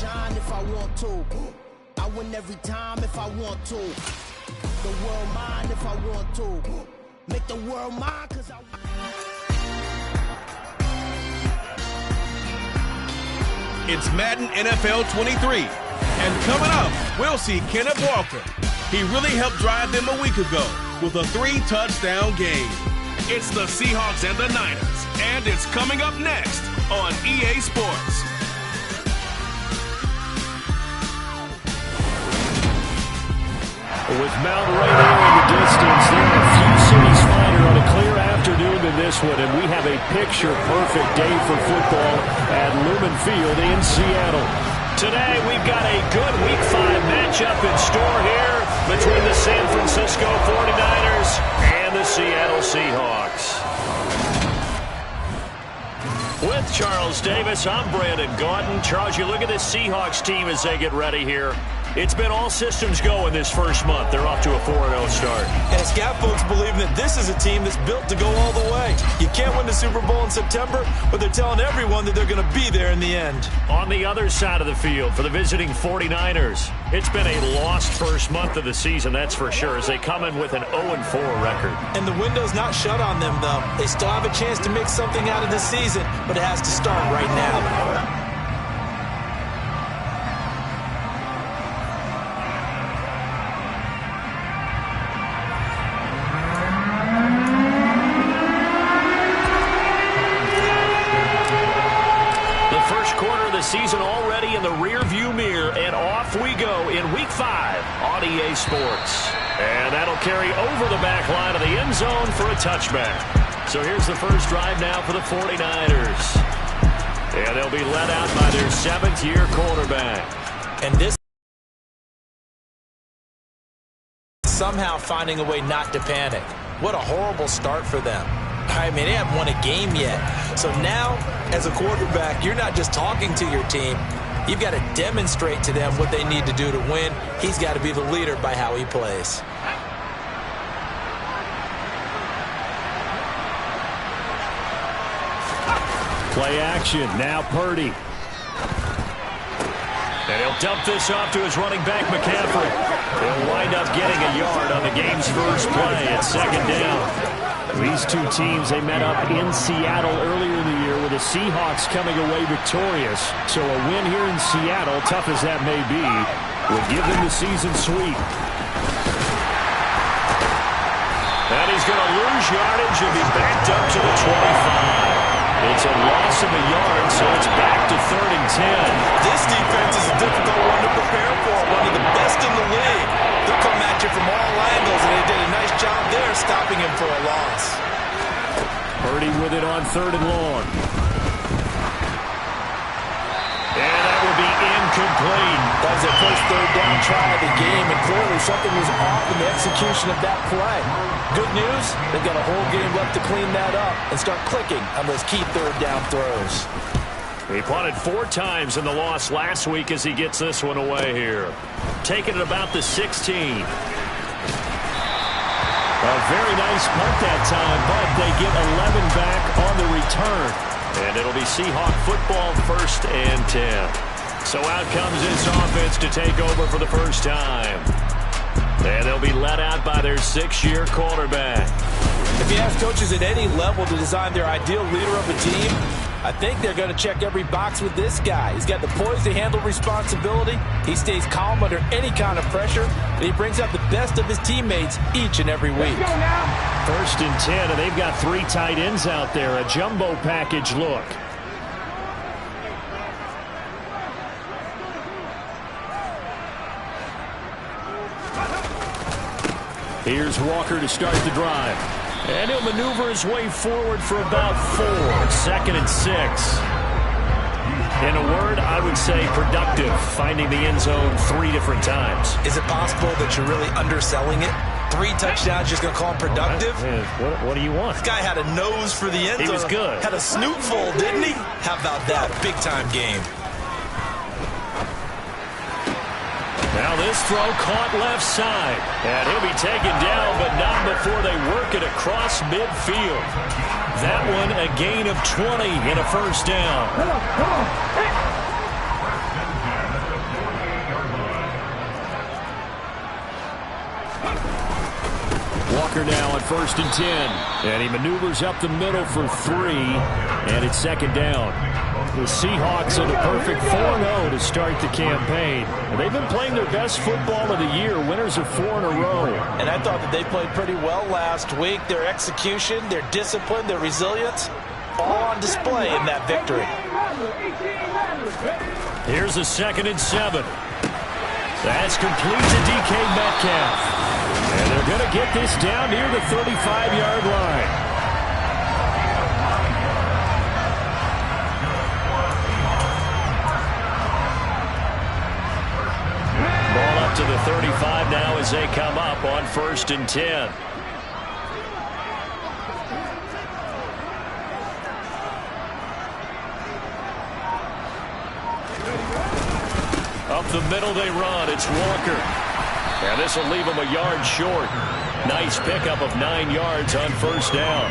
shine if I want to. I win every time if I want to. The world mine if I want to. Make the world mine cause I It's Madden NFL 23. And coming up, we'll see Kenneth Walker. He really helped drive them a week ago with a 3-touchdown game. It's the Seahawks and the Niners, and it's coming up next on EA Sports. With Mount right there in the distance, there are a few cities finer on a clear afternoon than this one, and we have a picture-perfect day for football at Lumen Field in Seattle. Today, we've got a good Week 5 matchup in store here between the San Francisco 49ers and the Seattle Seahawks. With Charles Davis, I'm Brandon Gaudin. Charles, you look at this Seahawks team as they get ready here. It's been all systems go in this first month. They're off to a 4-0 start. And it's got folks believing that this is a team that's built to go all the way. You can't win the Super Bowl in September, but they're telling everyone that they're going to be there in the end. On the other side of the field for the visiting 49ers, it's been a lost first month of the season, that's for sure, as they come in with an 0-4 record. And the window's not shut on them, though. They still have a chance to make something out of this season, but it has to start right now. Season already in the rear-view mirror, and off we go in Week 5 on EA Sports. And that'll carry over the back line of the end zone for a touchback. So here's the first drive now for the 49ers. And they'll be led out by their 7th-year quarterback. And this somehow finding a way not to panic. What a horrible start for them. I mean, they haven't won a game yet. So now, as a quarterback, you're not just talking to your team. You've got to demonstrate to them what they need to do to win. He's got to be the leader by how he plays. Play action. Now Purdy. And he'll dump this off to his running back, McCaffrey. He'll wind up getting a yard on the game's first play at 2nd down. These two teams, they met up in Seattle earlier in the year with the Seahawks coming away victorious. So a win here in Seattle, tough as that may be, would give them the season sweep. And he's going to lose yardage and be backed up to the 25. It's a loss of a yard, so it's back to 3rd and 10. This defense is a difficult one to prepare for, one of the best in the league. They'll come at you from all angles, and they did a nice job there stopping him for a loss. Purdy with it on 3rd and long. And that will be incomplete. That was their first 3rd down try of the game, and clearly something was off in the execution of that play. Good news, they've got a whole game left to clean that up and start clicking on those key 3rd down throws. He punted 4 times in the loss last week as he gets this one away here. Taking it about the 16. A very nice punt that time, but they get 11 back on the return. And it'll be Seahawk football 1st and 10. So out comes this offense to take over for the first time. And they'll be led out by their 6th-year quarterback. If you ask coaches at any level to design their ideal leader of a team, I think they're going to check every box with this guy. He's got the poise to handle responsibility. He stays calm under any kind of pressure, and he brings out the best of his teammates each and every week. 1st and 10, and they've got 3 tight ends out there. A jumbo package look. Here's Walker to start the drive. And he'll maneuver his way forward for about 4. 2nd and 6. In a word, I would say productive, finding the end zone 3 different times. Is it possible that you're really underselling it? 3 touchdowns, just going to call him productive? What do you want? This guy had a nose for the end zone. He was good. Had a snootful, didn't he? How about that? Big-time game. Now this throw caught left side. And he'll be taken down, but not before they work it across midfield. That one a gain of 20 and a 1st down. Walker now on 1st and 10. And he maneuvers up the middle for 3, and it's 2nd down. The Seahawks are the perfect 4-0 to start the campaign. And they've been playing their best football of the year, winners of 4 in a row. And I thought that they played pretty well last week. Their execution, their discipline, their resilience, all on display in that victory. Here's a 2nd and 7. That's complete to DK Metcalf. And they're going to get this down near the 35-yard line. Ball up to the 35 now as they come up on 1st and 10. Up the middle they run. It's Walker. And this will leave him a yard short. Nice pickup of 9 yards on 1st down.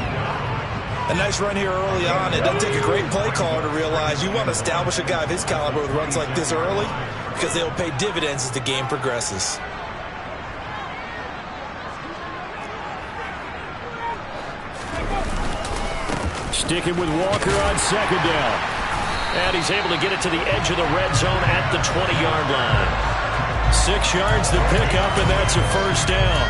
A nice run here early on. It doesn't take a great play caller to realize you want to establish a guy of his caliber with runs like this early because they'll pay dividends as the game progresses. Sticking with Walker on 2nd down. And he's able to get it to the edge of the red zone at the 20-yard line. 6 yards to pick up, and that's a 1st down.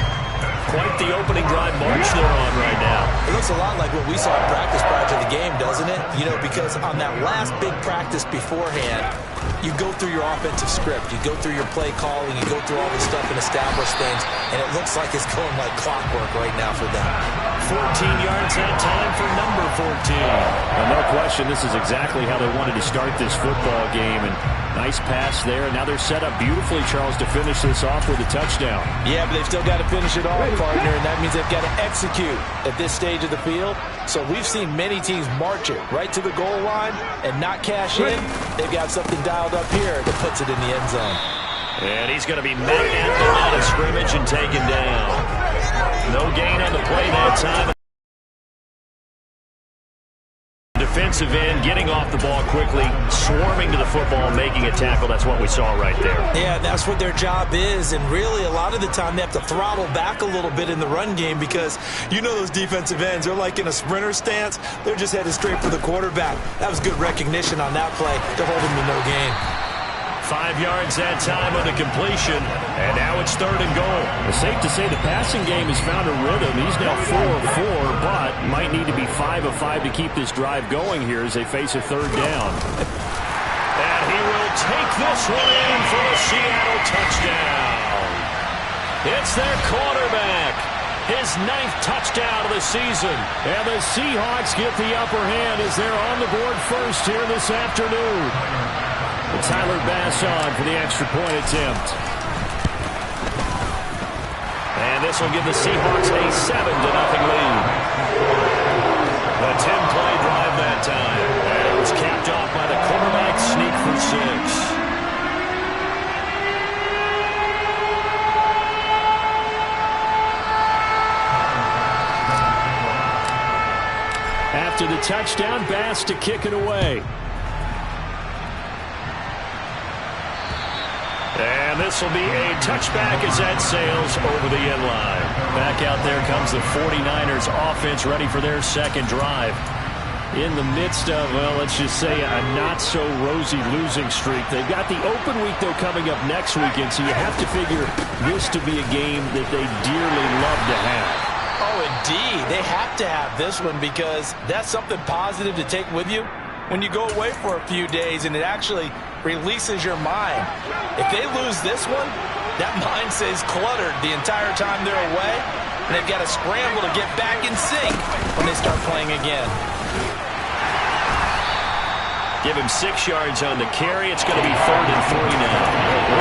Quite the opening drive march they're on right now. It looks a lot like what we saw in practice prior to the game, doesn't it? You know, because on that last big practice beforehand, you go through your offensive script. You go through your play calling. You go through all this stuff and establish things. And it looks like it's going like clockwork right now for them. 14 yards that time for number 14. Well, no question, this is exactly how they wanted to start this football game. And nice pass there. And now they're set up beautifully, Charles, to finish this off with a touchdown. Yeah, but they've still got to finish it off, partner. And that means they've got to execute at this stage of the field. So we've seen many teams march it right to the goal line and not cash in. They've got something dialed up here that puts it in the end zone. And he's going to be met at the line of scrimmage and taken down. No gain on the play that time. Defensive end getting off the ball quickly, swarming to the football, making a tackle. That's what we saw right there. Yeah, that's what their job is. And really, a lot of the time, they have to throttle back a little bit in the run game because you know those defensive ends, they're like in a sprinter stance. They're just headed straight for the quarterback. That was good recognition on that play to hold him to no gain. 5 yards that time on the completion, and now it's 3rd and goal. It's safe to say the passing game has found a rhythm. He's now 4 of 4, but might need to be 5 of 5 to keep this drive going here as they face a 3rd down. And he will take this one in for a Seattle touchdown. It's their quarterback. His 9th touchdown of the season. And the Seahawks get the upper hand as they're on the board first here this afternoon. Tyler Bass on for the extra point attempt. And this will give the Seahawks a 7-0 lead. A 10-play drive that time. And it was capped off by the quarterback sneak for 6. After the touchdown, Bass to kick it away. And this will be a touchback as that sails over the end line. Back out there comes the 49ers offense ready for their 2nd drive. In the midst of, well, let's just say a not-so-rosy losing streak. They've got the open week, though, coming up next weekend, so you have to figure this to be a game that they dearly love to have. Oh, indeed. They have to have this one because that's something positive to take with you when you go away for a few days, and it actually releases your mind. If they lose this one, that mind stays cluttered the entire time they're away, and they've got to scramble to get back in sync when they start playing again. Give him 6 yards on the carry. It's going to be 3rd and 3 now.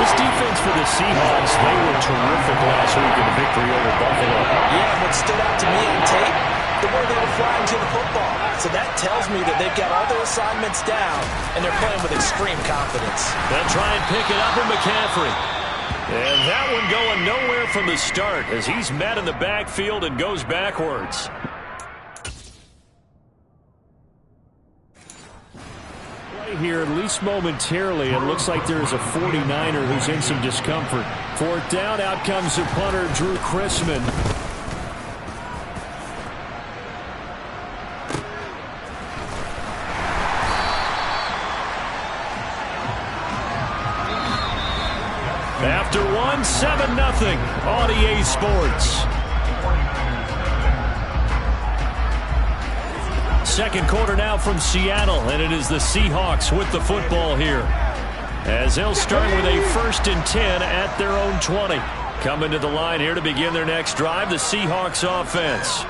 This defense for the Seahawks, they were terrific last week in the victory over Buffalo. Yeah, what stood out to me on tape, the way they were flying to the football. So that tells me that they've got all their assignments down, and they're playing with extreme confidence. They'll try and pick it up with McCaffrey. And that one going nowhere from the start as he's met in the backfield and goes backwards. Here, at least momentarily, it looks like there is a 49er who's in some discomfort. 4th down, out comes the punter, Drew Chrisman. down 7-0 on EA Sports. Second quarter now from Seattle, and it is the Seahawks with the football here, as they'll start with a 1st and 10 at their own 20. Coming to the line here to begin their next drive, the Seahawks offense.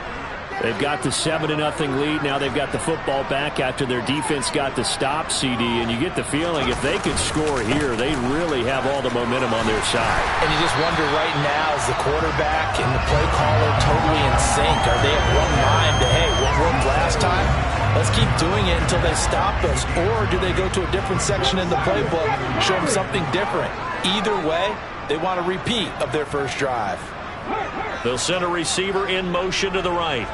They've got the 7-0 lead. Now they've got the football back after their defense got the stop, CD. And you get the feeling if they could score here, they really have all the momentum on their side. And you just wonder right now, is the quarterback and the play caller totally in sync? Are they at one mind to, hey, what worked last time? Let's keep doing it until they stop us. Or do they go to a different section in the playbook, show them something different? Either way, they want a repeat of their first drive. They'll send a receiver in motion to the right.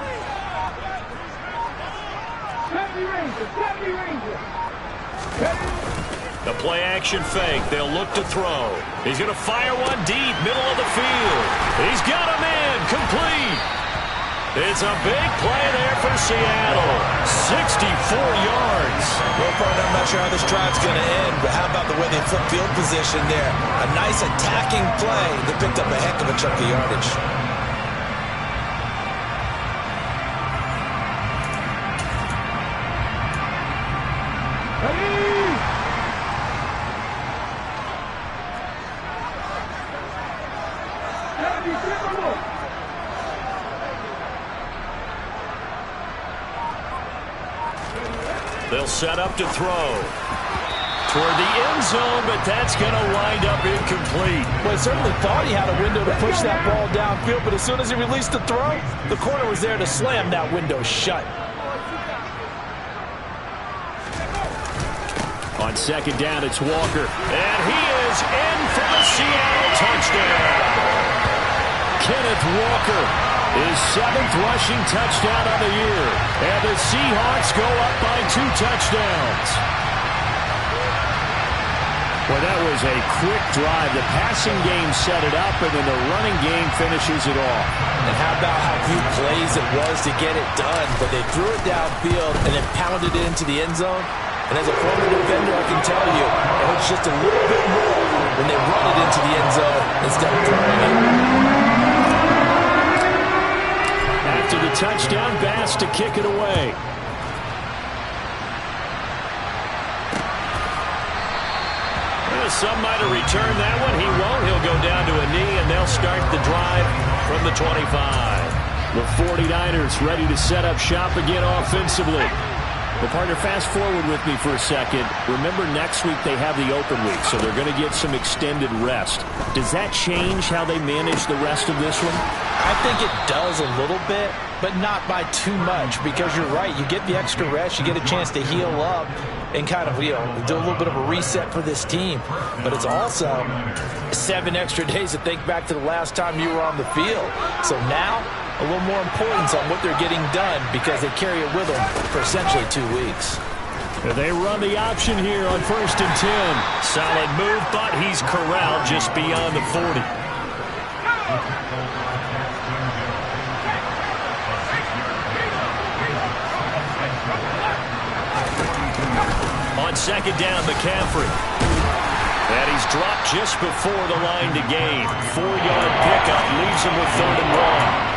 The play action fake. They'll look to throw. He's going to fire one deep, middle of the field. He's got him in, complete. It's a big play there for Seattle. 64 yards. Well, partner, I'm not sure how this drive's going to end, but how about the way they flip field position there? A nice attacking play that picked up a heck of a chunk of yardage. They'll set up to throw toward the end zone, but that's going to wind up incomplete. Well, he certainly thought he had a window to push that ball downfield, but as soon as he released the throw, the corner was there to slam that window shut. On second down, it's Walker, and he is in for the Seattle touchdown. Kenneth Walker, his 7th rushing touchdown of the year. And the Seahawks go up by 2 touchdowns. Well, that was a quick drive. The passing game set it up, and then the running game finishes it off. And how about how few plays it was to get it done? But they threw it downfield and then pounded it into the end zone. And as a former defender, I can tell you, it hurts just a little bit more when they run it into the end zone instead of throwing it. After the touchdown, Bass to kick it away. Well, some might have returned that one. He won't. He'll go down to a knee, and they'll start the drive from the 25. The 49ers ready to set up shop again offensively. Well, partner, fast forward with me for a second. Remember, next week they have the open week, so they're going to get some extended rest. Does that change how they manage the rest of this one? I think it does a little bit, but not by too much, because you're right. You get the extra rest. You get a chance to heal up and kind of, do a little bit of a reset for this team. But it's also 7 extra days to think back to the last time you were on the field. So now, a little more importance on what they're getting done because they carry it with them for essentially 2 weeks. They run the option here on 1st and 10. Solid move, but he's corralled just beyond the 40. On second down, McCaffrey. And he's dropped just before the line to gain. 4-yard pickup leaves him with 3rd and 1.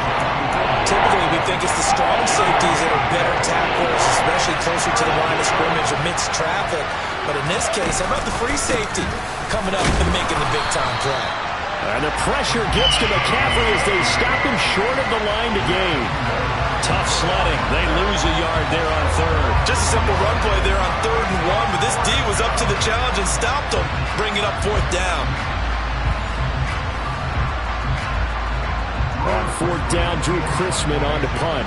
Typically, we think it's the strong safeties that are better tacklers, especially closer to the line of scrimmage amidst traffic. But in this case, how about the free safety coming up and making the big-time play? And the pressure gets to McCaffrey as they stop him short of the line to gain. Tough sledding. They lose a yard there on 3rd. Just a simple run play there on 3rd and 1, but this D was up to the challenge and stopped them, bringing up 4th down. On 4th down, Drew Chrisman on to punt.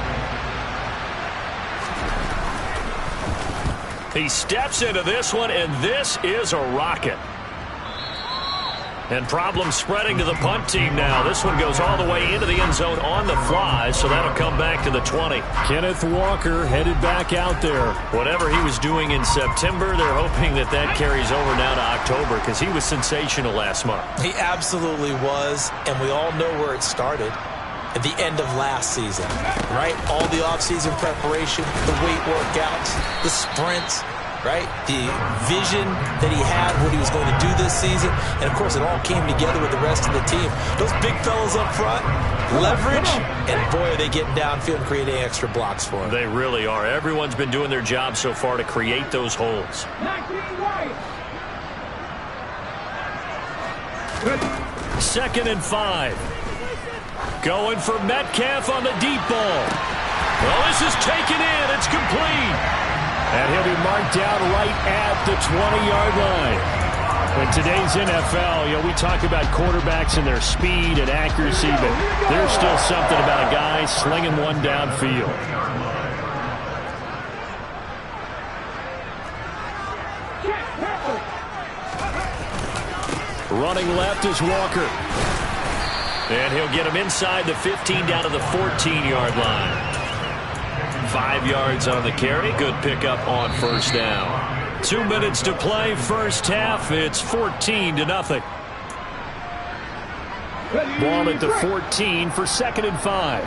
He steps into this one, and this is a rocket. And problems spreading to the punt team now. This one goes all the way into the end zone on the fly, so that'll come back to the 20. Kenneth Walker headed back out there. Whatever he was doing in September, they're hoping that that carries over now to October because he was sensational last month. He absolutely was, and we all know where it started. At the end of last season, right? All the offseason preparation, the weight workouts, the sprints. right? The vision that he had, what he was going to do this season, and of course it all came together with the rest of the team. Those big fellas up front, leverage, and boy, are they getting downfield and creating extra blocks for him. They really are. Everyone's been doing their job so far to create those holes. 2nd and 5. Going for Metcalf on the deep ball. Well, this is taken in. It's complete. And he'll be marked down right at the 20-yard line. In today's NFL, we talk about quarterbacks and their speed and accuracy, but there's still something about a guy slinging one downfield. Running left is Walker. And he'll get him inside the 15 down to the 14-yard line. 5 yards on the carry. Good pickup on first down. 2 minutes to play first half. It's 14-0. Ball at the 14 for 2nd and 5.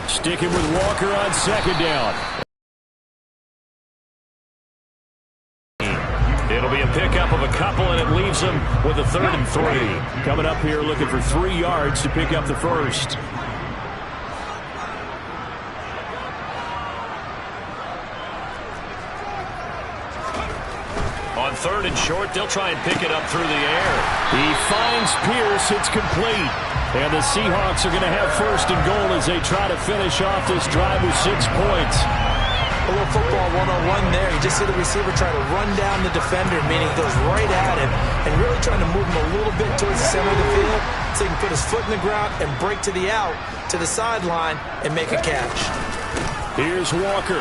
Sticking with Walker on 2nd down. It'll be a pickup of a couple, and it leaves them with a 3rd and 3. Coming up here looking for 3 yards to pick up the first. On 3rd and short, they'll try and pick it up through the air. He finds Pierce. It's complete. And the Seahawks are going to have 1st and goal as they try to finish off this drive with 6 points. A little football 101 there. You just see the receiver try to run down the defender, meaning he goes right at him and really trying to move him a little bit towards the center of the field so he can put his foot in the ground and break to the out, to the sideline, and make a catch. Here's Walker.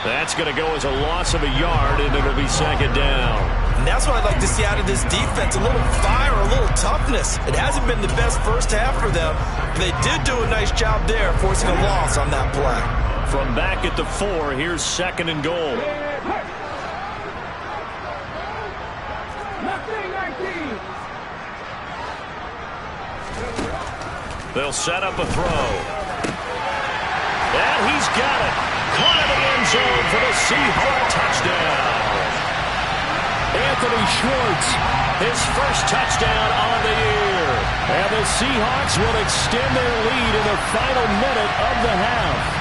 That's going to go as a loss of a yard, and it'll be 2nd down. And that's what I'd like to see out of this defense, a little fire, a little toughness. It hasn't been the best first half for them, but they did do a nice job there forcing a loss on that play. From back at the 4, here's 2nd and goal. They'll set up a throw. And he's got it. Caught in the end zone for the Seahawks touchdown. Anthony Schwartz, his first touchdown on the year. And the Seahawks will extend their lead in the final minute of the half.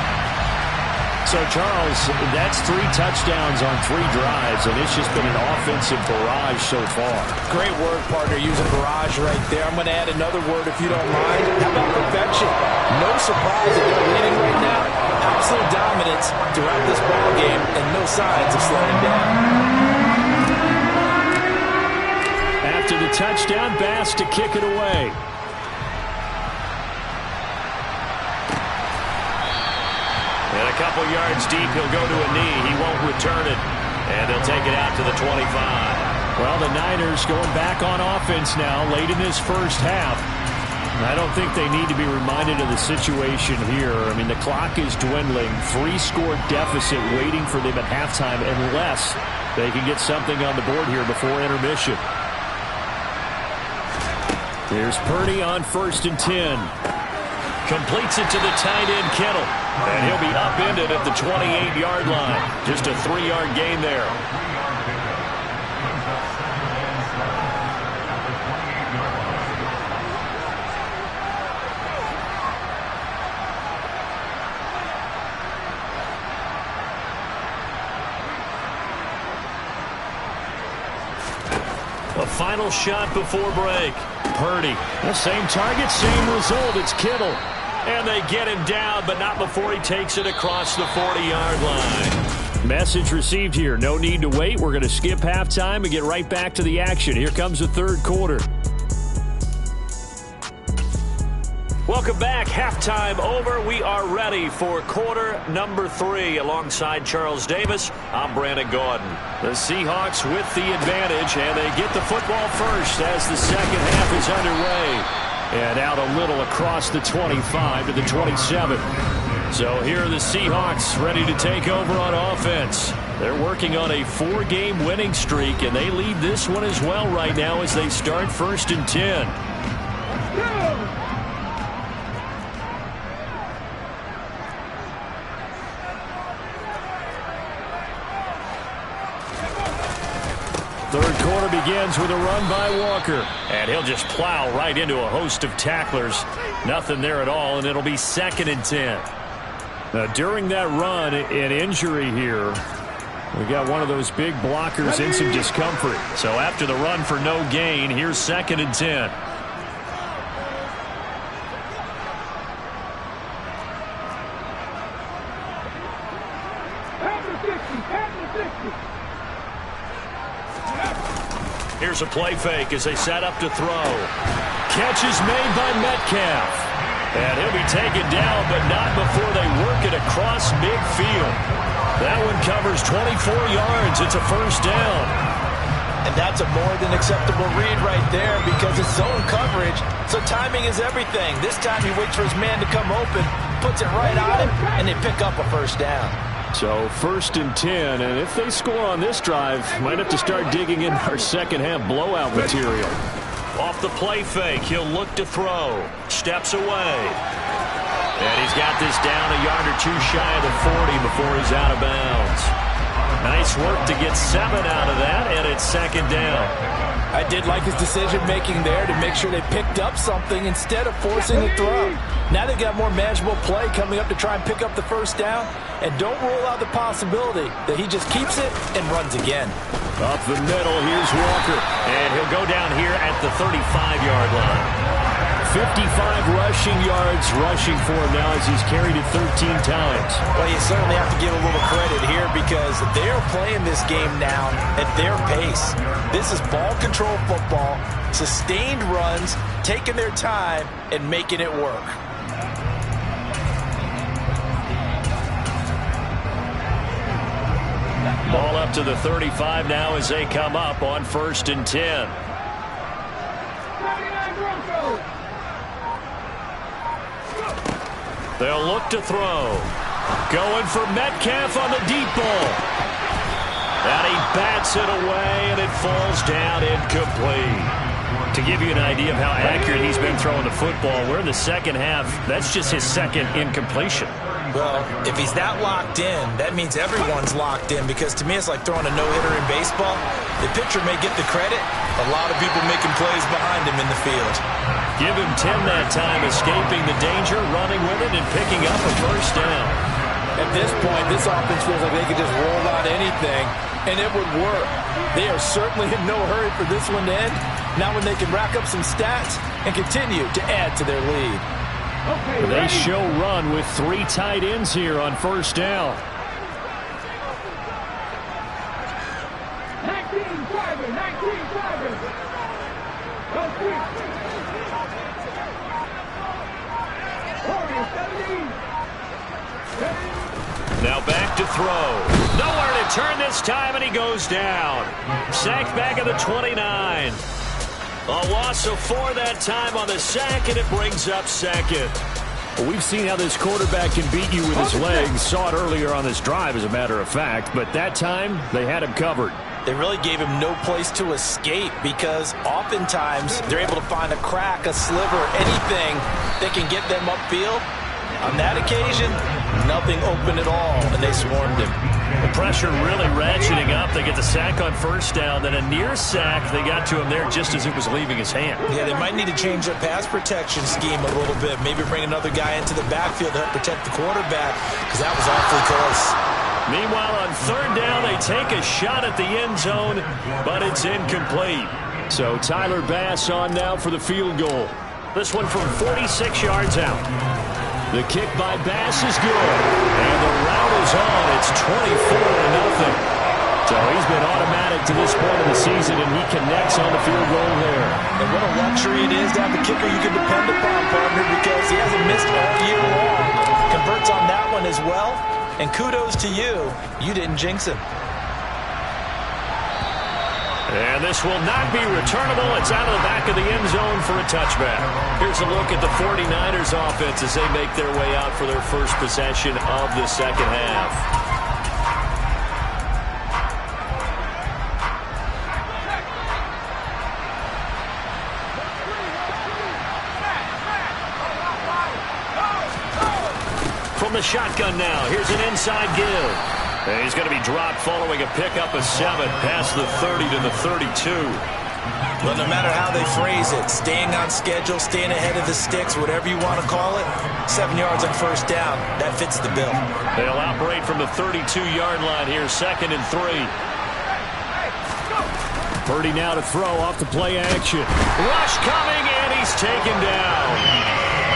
So, Charles, that's 3 touchdowns on 3 drives, and it's just been an offensive barrage so far. Great word, partner, using barrage right there. I'm going to add another word if you don't mind. How about perfection? No surprise that they're leading right now. Absolute dominance throughout this ball game, and no signs of slowing down. After the touchdown, Bass to kick it away. And a couple yards deep, he'll go to a knee. He won't return it. And they'll take it out to the 25. Well, the Niners going back on offense now late in this first half. I don't think they need to be reminded of the situation here. I mean, the clock is dwindling. 3-score deficit waiting for them at halftime unless they can get something on the board here before intermission. Here's Purdy on 1st and 10. Completes it to the tight end, Kittle. And he'll be upended at the 28-yard line. Just a 3-yard gain there. A final shot before break. Purdy. The same target, same result. It's Kittle. And they get him down, but not before he takes it across the 40-yard line. Message received here. No need to wait. We're going to skip halftime and get right back to the action. Here comes the 3rd quarter. Welcome back. Halftime over. We are ready for quarter number 3. Alongside Charles Davis, I'm Brandon Gordon. The Seahawks with the advantage, and they get the football first as the second half is underway. And out a little across the 25 to the 27. So here are the Seahawks ready to take over on offense. They're working on a 4-game winning streak, and they lead this one as well right now as they start 1st and 10. Third quarter begins with a run by Walker. And he'll just plow right into a host of tacklers. Nothing there at all, and it'll be 2nd and 10. Now, during that run, an injury here. We got one of those big blockers in some discomfort. So after the run for no gain, here's 2nd and 10. Here's a play fake as they set up to throw. Catch is made by Metcalf. And he'll be taken down, but not before they work it across midfield. That one covers 24 yards. It's a first down. And that's a more than acceptable read right there because it's zone coverage, so timing is everything. This time he waits for his man to come open, puts it right on him, and they pick up a first down. So 1st and 10, and if they score on this drive, might have to start digging in our second half blowout material. Off the play fake, he'll look to throw. Steps away. And he's got this down a yard or two shy of the 40 before he's out of bounds. Nice work to get 7 out of that, and it's 2nd down. I did like his decision-making there to make sure they picked up something instead of forcing the throw. Now they've got more manageable play coming up to try and pick up the first down, and don't rule out the possibility that he just keeps it and runs again. Up the middle, here's Walker, and he'll go down here at the 35-yard line. 55 rushing yards rushing for him now as he's carried it 13 times. Well, you certainly have to give a little credit here because they're playing this game now at their pace. This is ball control football, sustained runs, taking their time and making it work. Ball up to the 35 now as they come up on 1st and 10. They'll look to throw. Going for Metcalf on the deep ball. And he bats it away, and it falls down incomplete. To give you an idea of how accurate he's been throwing the football, we're in the second half. That's just his 2nd incompletion. Well, if he's that locked in, that means everyone's locked in because to me it's like throwing a no-hitter in baseball. The pitcher may get the credit, a lot of people making plays behind him in the field. Give him 10 that time, escaping the danger, running with it, and picking up a first down. At this point, this offense feels like they could just roll out anything, and it would work. They are certainly in no hurry for this one to end. Now when they can rack up some stats and continue to add to their lead. They show run with 3 tight ends here on first down. 19 drivers. Now back to throw. Nowhere to turn this time, and he goes down. Sacked back at the 29. A loss of 4 that time on the sack, and it brings up 2nd. Well, we've seen how this quarterback can beat you with his legs. Saw it earlier on this drive, as a matter of fact. But that time, they had him covered. They really gave him no place to escape because oftentimes they're able to find a crack, a sliver, anything that can get them upfield. On that occasion, nothing open at all, and they swarmed him. The pressure really ratcheting up. They get the sack on first down, then a near sack. They got to him there just as it was leaving his hand. Yeah, they might need to change their pass protection scheme a little bit. Maybe bring another guy into the backfield to help protect the quarterback because that was awfully close. Meanwhile, on 3rd down, they take a shot at the end zone, but it's incomplete. So Tyler Bass on now for the field goal. This one from 46 yards out. The kick by Bass is good, and the route is on. It's 24-0. So he's been automatic to this point of the season, and he connects on the field goal there. And what a luxury it is to have a kicker you can depend upon, partner, because he hasn't missed all year long. Converts on that one as well, and kudos to you. You didn't jinx him. And this will not be returnable. It's out of the back of the end zone for a touchback. Here's a look at the 49ers offense as they make their way out for their first possession of the second half. From the shotgun now, here's an inside give. And he's going to be dropped following a pickup of 7 past the 30 to the 32. Well, no matter how they phrase it, staying on schedule, staying ahead of the sticks, whatever you want to call it, 7 yards on first down, that fits the bill. They'll operate from the 32-yard line here, 2nd and 3. Purdy now to throw off the play action. Rush coming, and he's taken down.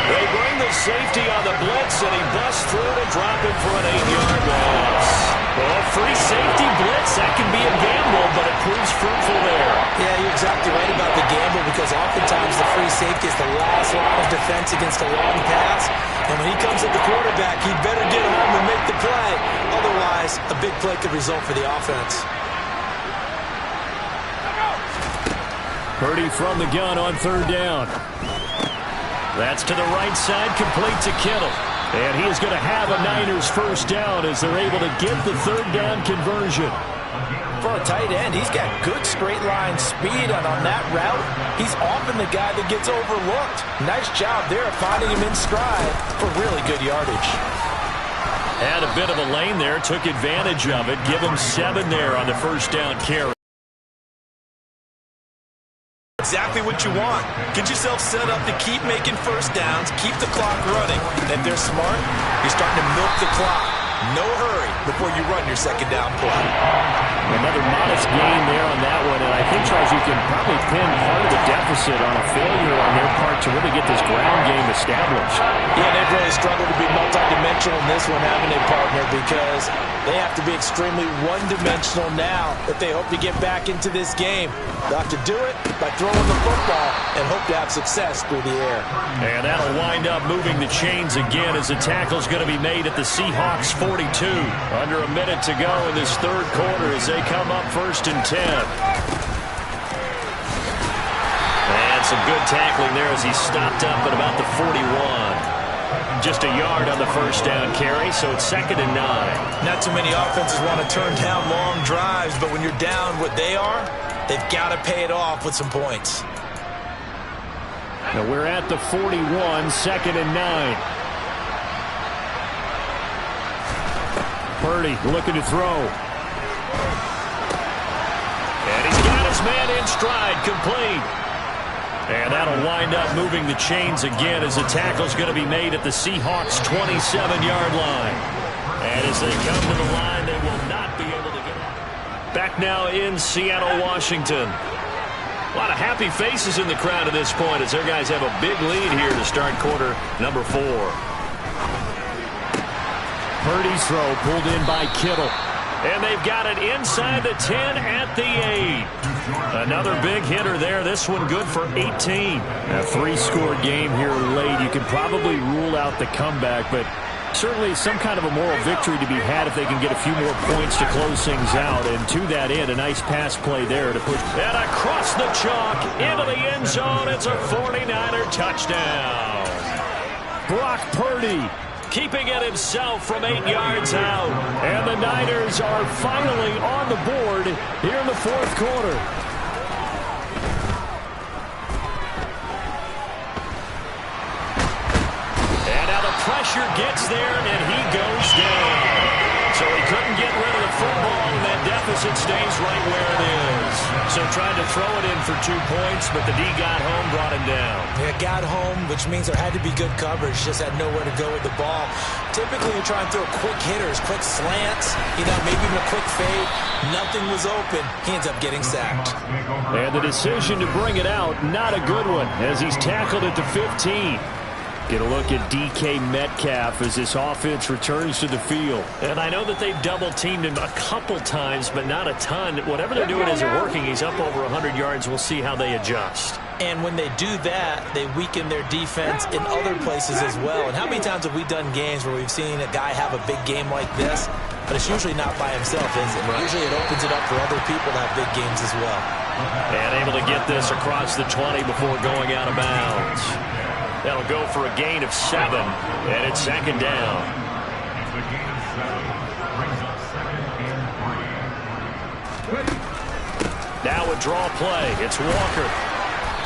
They bring the safety on the blitz, and he busts through to drop him for an 8-yard loss. Well, free safety blitz, that can be a gamble, but it proves fruitful there. Yeah, you're exactly right about the gamble, because oftentimes the free safety is the last line of defense against a long pass. And when he comes at the quarterback, he'd better get home and make the play. Otherwise, a big play could result for the offense. Purdy from the gun on 3rd down. That's to the right side, complete to Kittle. And he is going to have a Niners first down as they're able to get the 3rd down conversion. For a tight end, he's got good straight line speed, and on that route, he's often the guy that gets overlooked. Nice job there of finding him in stride for really good yardage. Had a bit of a lane there, took advantage of it. Give him 7 there on the first down carry. Exactly what you want. Get yourself set up to keep making first downs, keep the clock running. And if they're smart, you're starting to milk the clock. No hurry before you run your 2nd down play. Another modest gain there on that one, and I think, Charles, you can probably pin part of the deficit on a failure on their part to really get this ground game established. Yeah, they've really struggled to be multidimensional in this one, haven't they, partner? Because they have to be extremely one-dimensional now if they hope to get back into this game. They'll have to do it by throwing the football and hope to have success through the air. And that'll wind up moving the chains again as the tackle's going to be made at the Seahawks 42. Under a minute to go in this 3rd quarter as they come up 1st and 10. And some good tackling there as he stopped up at about the 41. Just a yard on the first down carry, so it's 2nd and 9. Not too many offenses want to turn down long drives, but when you're down what they are, they've got to pay it off with some points. Now we're at the 41, 2nd and 9. Purdy looking to throw. And he's got his man in stride, complete. And that'll wind up moving the chains again as the tackle's going to be made at the Seahawks 27-yard line. And as they come to the line, they will not be able to get it. Back now in Seattle, Washington. A lot of happy faces in the crowd at this point as their guys have a big lead here to start quarter number 4. Purdy's throw pulled in by Kittle. And they've got it inside the 10 at the 8. Another big hitter there. This one good for 18. A 3-score game here late. You can probably rule out the comeback, but certainly some kind of a moral victory to be had if they can get a few more points to close things out. And to that end, a nice pass play there to push. And across the chalk into the end zone. It's a 49er touchdown. Brock Purdy keeping it himself from 8 yards out. And the Niners are finally on the board here in the 4th quarter. And now the pressure gets there, and he goes down. So he couldn't get rid of the football, and that deficit stays right where it is. So tried to throw it in for 2 points, but the D got home, brought him down. Yeah, got home, which means there had to be good coverage. Just had nowhere to go with the ball. Typically, you try and throw quick hitters, quick slants, maybe even a quick fade. Nothing was open. He ends up getting sacked. And the decision to bring it out, not a good one, as he's tackled at the 15. Get a look at DK Metcalf as this offense returns to the field. And I know that they've double-teamed him a couple times, but not a ton. Whatever they're doing isn't working. He's up over 100 yards. We'll see how they adjust. And when they do that, they weaken their defense in other places as well. And how many times have we done games where we've seen a guy have a big game like this, but it's usually not by himself, is it? Right. Usually it opens it up for other people to have big games as well. And able to get this across the 20 before going out of bounds. That'll go for a gain of 7, and it's 2nd down. Now a draw play. It's Walker.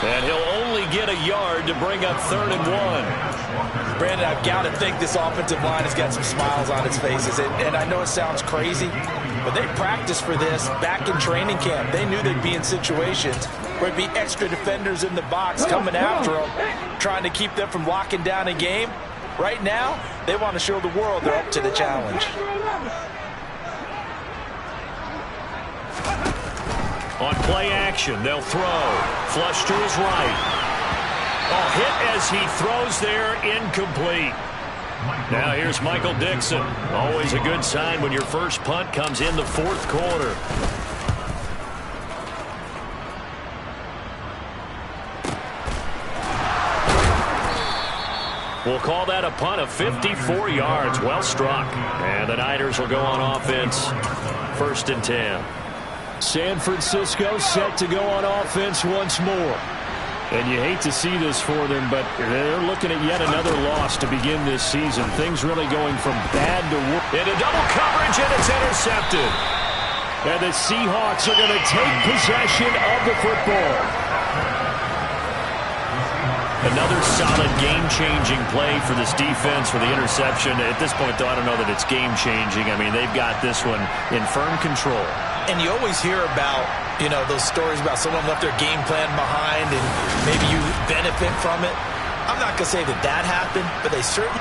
And he'll only get a yard to bring up 3rd and 1. Brandon, I've got to think this offensive line has got some smiles on its faces. And I know it sounds crazy, but they practiced for this back in training camp. They knew they'd be in situations where it'd be extra defenders in the box coming after them, trying to keep them from locking down a game. Right now, they want to show the world they're up to the challenge. On play action, they'll throw. Flush to his right. Oh, hit as he throws there, incomplete. Now here's Michael Dixon. Always a good sign when your first punt comes in the 4th quarter. We'll call that a punt of 54 yards. Well struck. And the Niners will go on offense. 1st and 10. San Francisco set to go on offense once more. And you hate to see this for them, but they're looking at yet another loss to begin this season. Things really going from bad to worse. Into double coverage, and it's intercepted. And the Seahawks are going to take possession of the football. Another solid game-changing play for this defense for the interception. At this point, though, I don't know that it's game-changing. I mean, they've got this one in firm control. And you always hear about, you know, those stories about someone left their game plan behind and maybe you benefit from it. I'm not going to say that happened, but they certainly...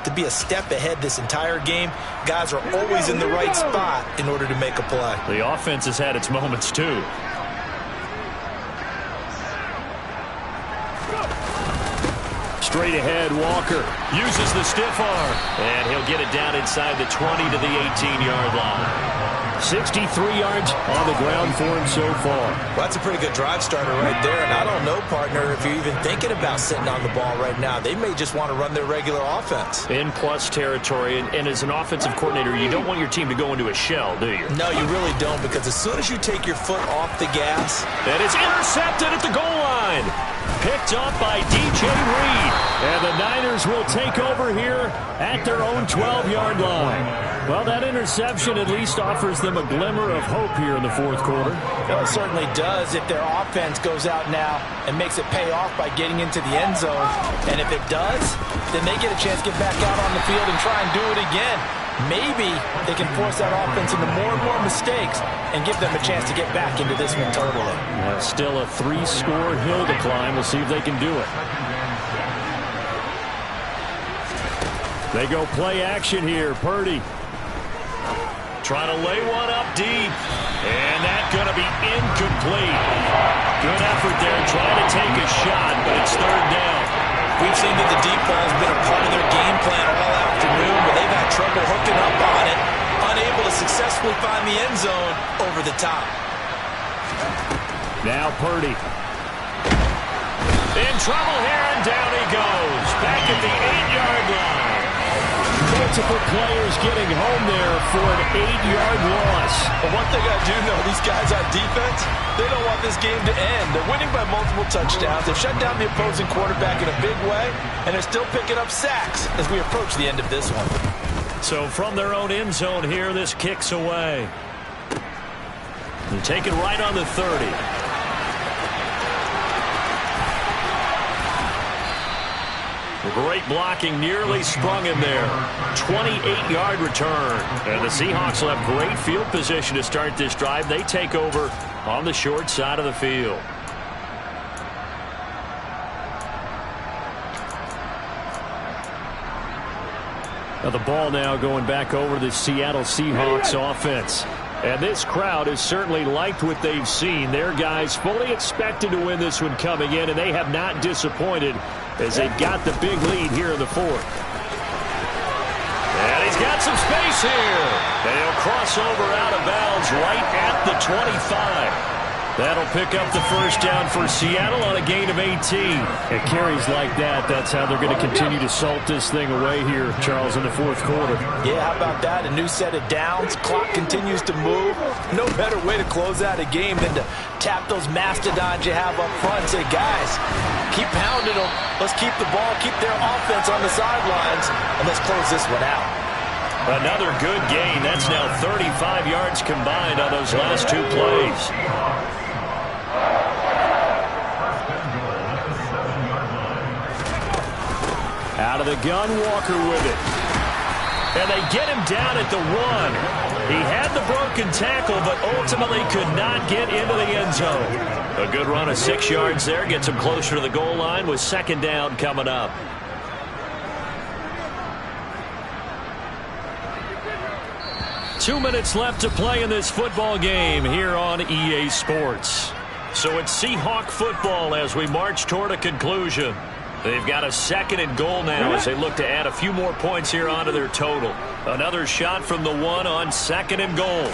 to be a step ahead this entire game. Guys are always in the right spot in order to make a play. The offense has had its moments too. Straight ahead, Walker uses the stiff arm, and he'll get it down inside the 20 to the 18-yard line. 63 yards on the ground for him so far. Well, that's a pretty good drive starter right there. And I don't know, partner, if you're even thinking about sitting on the ball right now. They may just want to run their regular offense. In plus territory. And as an offensive coordinator, you don't want your team to go into a shell, do you? No, you really don't, because as soon as you take your foot off the gas... And it's intercepted at the goal line. Picked up by DJ Reed. And the Niners will take over here at their own 12-yard line. Well, that interception at least offers them a glimmer of hope here in the 4th quarter. Well, it certainly does if their offense goes out now and makes it pay off by getting into the end zone. And if it does, then they get a chance to get back out on the field and try and do it again. Maybe they can force that offense into more and more mistakes and give them a chance to get back into this one totally. Yeah, still a 3-score hill to climb. We'll see if they can do it. They go play action here. Purdy trying to lay one up deep. And that's going to be incomplete. Good effort there trying to take a shot, but it's 3rd down. We've seen that the deep ball has been a part of their game plan all afternoon, but they've had trouble hooking up on it, unable to successfully find the end zone over the top. Now Purdy. In trouble here, and down he goes. Back at the 8-yard line. Multiple players getting home there for an 8-yard loss. But one thing I do know, these guys on defense, they don't want this game to end. They're winning by multiple touchdowns. They've shut down the opposing quarterback in a big way, and they're still picking up sacks as we approach the end of this one. So from their own end zone here, this kicks away. And take it right on the 30. Great blocking, nearly sprung him there. 28-yard return. And the Seahawks will have great field position to start this drive. They take over on the short side of the field. Now the ball now going back over to the Seattle Seahawks offense. And this crowd has certainly liked what they've seen. Their guys fully expected to win this one coming in, and they have not disappointed as they've got the big lead here in the 4th. And he's got some space here. And he'll cross over out of bounds right at the 25. That'll pick up the first down for Seattle on a gain of 18. It carries like that. That's how they're going to continue to salt this thing away here, Charles, in the fourth quarter. Yeah, how about that? A new set of downs. Clock continues to move. No better way to close out a game than to tap those mastodons you have up front and say, guys, keep pounding them. Let's keep the ball, keep their offense on the sidelines, and let's close this one out. Another good gain. That's now 35 yards combined on those last two plays. Out of the gun, Walker with it. And they get him down at the 1. He had the broken tackle, but ultimately could not get into the end zone. A good run of 6 yards there gets him closer to the goal line with second down coming up. Two minutes left to play in this football game here on EA Sports. So it's Seahawk football as we march toward a conclusion. They've got a second and goal now as they look to add a few more points here onto their total. Another shot from the 1 on second and goal.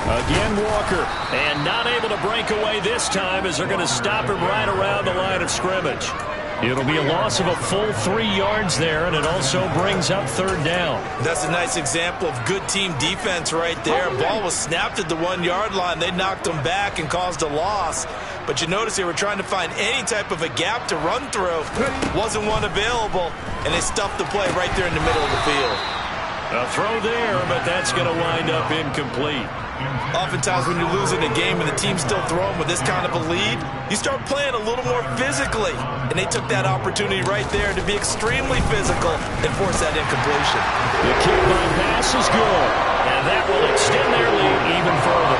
Again, Walker. And not able to break away this time as they're going to stop him right around the line of scrimmage. It'll be a loss of a full 3 yards there, and it also brings up third down. That's a nice example of good team defense right there. Ball was snapped at the 1 yard line. They knocked them back and caused a loss. But you notice they were trying to find any type of a gap to run through. Wasn't one available, and they stuffed the play right there in the middle of the field. A throw there, but that's going to wind up incomplete. Oftentimes when you're losing a game and the team's still throwing with this kind of a lead, you start playing a little more physically. And they took that opportunity right there to be extremely physical and force that incompletion. The kick by pass is good, and that will extend their lead even further.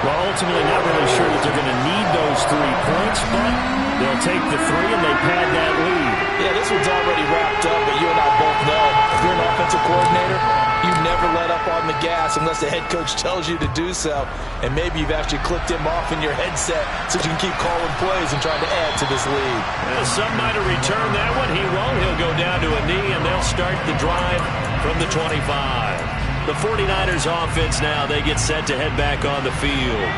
Well, ultimately not really sure that they're going to need those 3 points, but they'll take the 3 and they pad that lead. Yeah, this one's already wrapped up, but you and I both know if you're an offensive coordinator, you never let up on the gas unless the head coach tells you to do so. And maybe you've actually clicked him off in your headset so you can keep calling plays and trying to add to this lead. Well, some might have returned that one. He won't. He'll go down to a knee, and they'll start the drive from the 25. The 49ers offense now, they get set to head back on the field.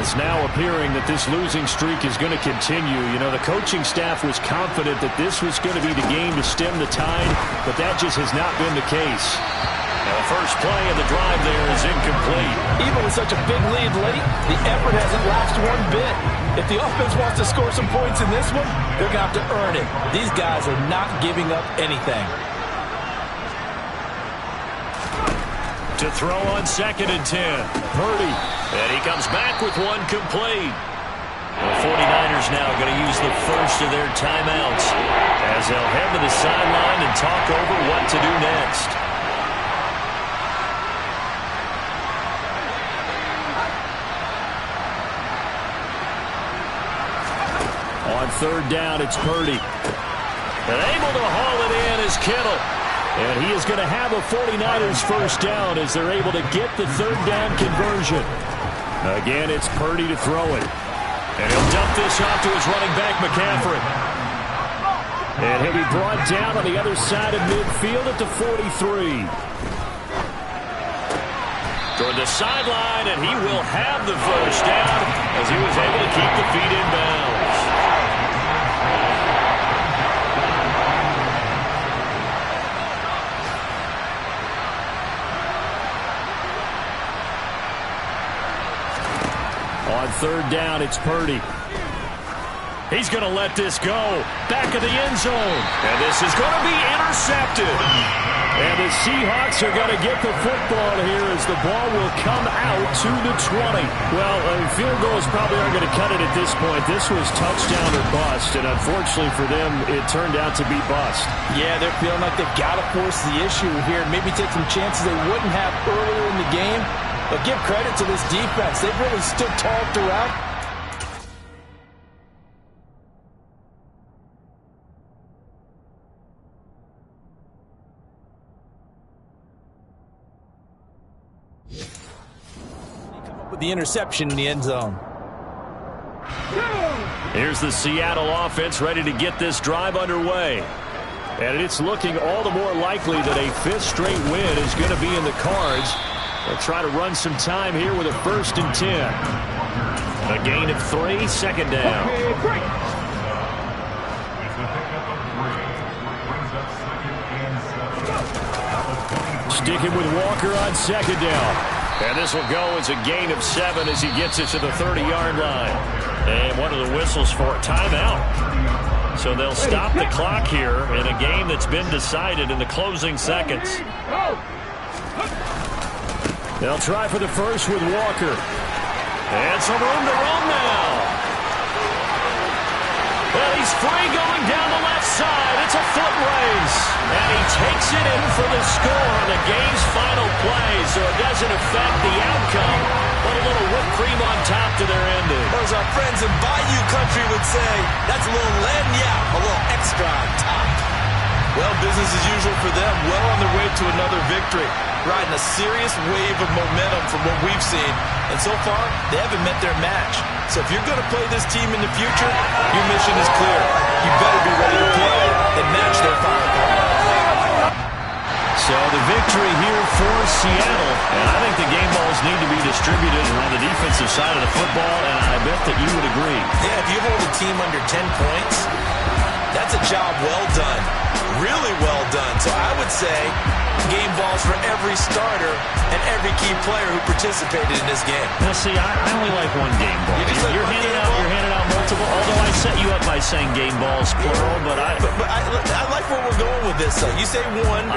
It's now appearing that this losing streak is going to continue. You know, the coaching staff was confident that this was going to be the game to stem the tide, but that just has not been the case. The first play of the drive there is incomplete. Even with such a big lead late, the effort hasn't lapsed one bit. If the offense wants to score some points in this one, they're going to have to earn it. These guys are not giving up anything. To throw on second and 10. Purdy. And he comes back with one complete. The 49ers now going to use the first of their timeouts as they'll head to the sideline and talk over what to do next. On third down, it's Purdy. And able to haul it in is Kittle. And he is going to have a 49ers first down as they're able to get the third down conversion. Again, it's Purdy to throw it. And he'll dump this off to his running back, McCaffrey. And he'll be brought down on the other side of midfield at the 43. Toward the sideline, and he will have the first down as he was able to keep the feet in bounds. On third down, it's Purdy. He's going to let this go. Back of the end zone. And this is going to be intercepted. And the Seahawks are going to get the football here as the ball will come out to the 20. Well, field goals probably aren't going to cut it at this point. This was touchdown or bust, and unfortunately for them, it turned out to be bust. Yeah, they're feeling like they've got to force the issue here. Maybe take some chances they wouldn't have earlier in the game. But give credit to this defense. They've really stood tall throughout. With the interception in the end zone. Here's the Seattle offense ready to get this drive underway. And it's looking all the more likely that a fifth straight win is going to be in the cards. They'll try to run some time here with a 1st and 10. A gain of 3, second down. Sticking with Walker on second down. And this will go as a gain of 7 as he gets it to the 30-yard line. And one of the whistles for a timeout. So they'll stop the clock here in a game that's been decided in the closing seconds. They'll try for the first with Walker. And some room to run now. Well, he's free going down the left side. It's a foot race. And he takes it in for the score on the game's final play. So it doesn't affect the outcome, but a little whipped cream on top to their ending. Or as our friends in Bayou Country would say, that's a little lagniappe, a little extra on top. Well, business as usual for them. Well on their way to another victory. Riding a serious wave of momentum from what we've seen. And so far, they haven't met their match. So if you're going to play this team in the future, your mission is clear. You better be ready to play and match their firepower. So the victory here for Seattle. And I think the game balls need to be distributed on the defensive side of the football, and I bet that you would agree. Yeah, if you hold a team under 10 points, that's a job well done. Really well done. So I would say game balls for every starter and every key player who participated in this game. Now, see, I only like one game ball. You're handing out multiple, although I set you up by saying game balls, plural, but I like where we're going with this. You say one.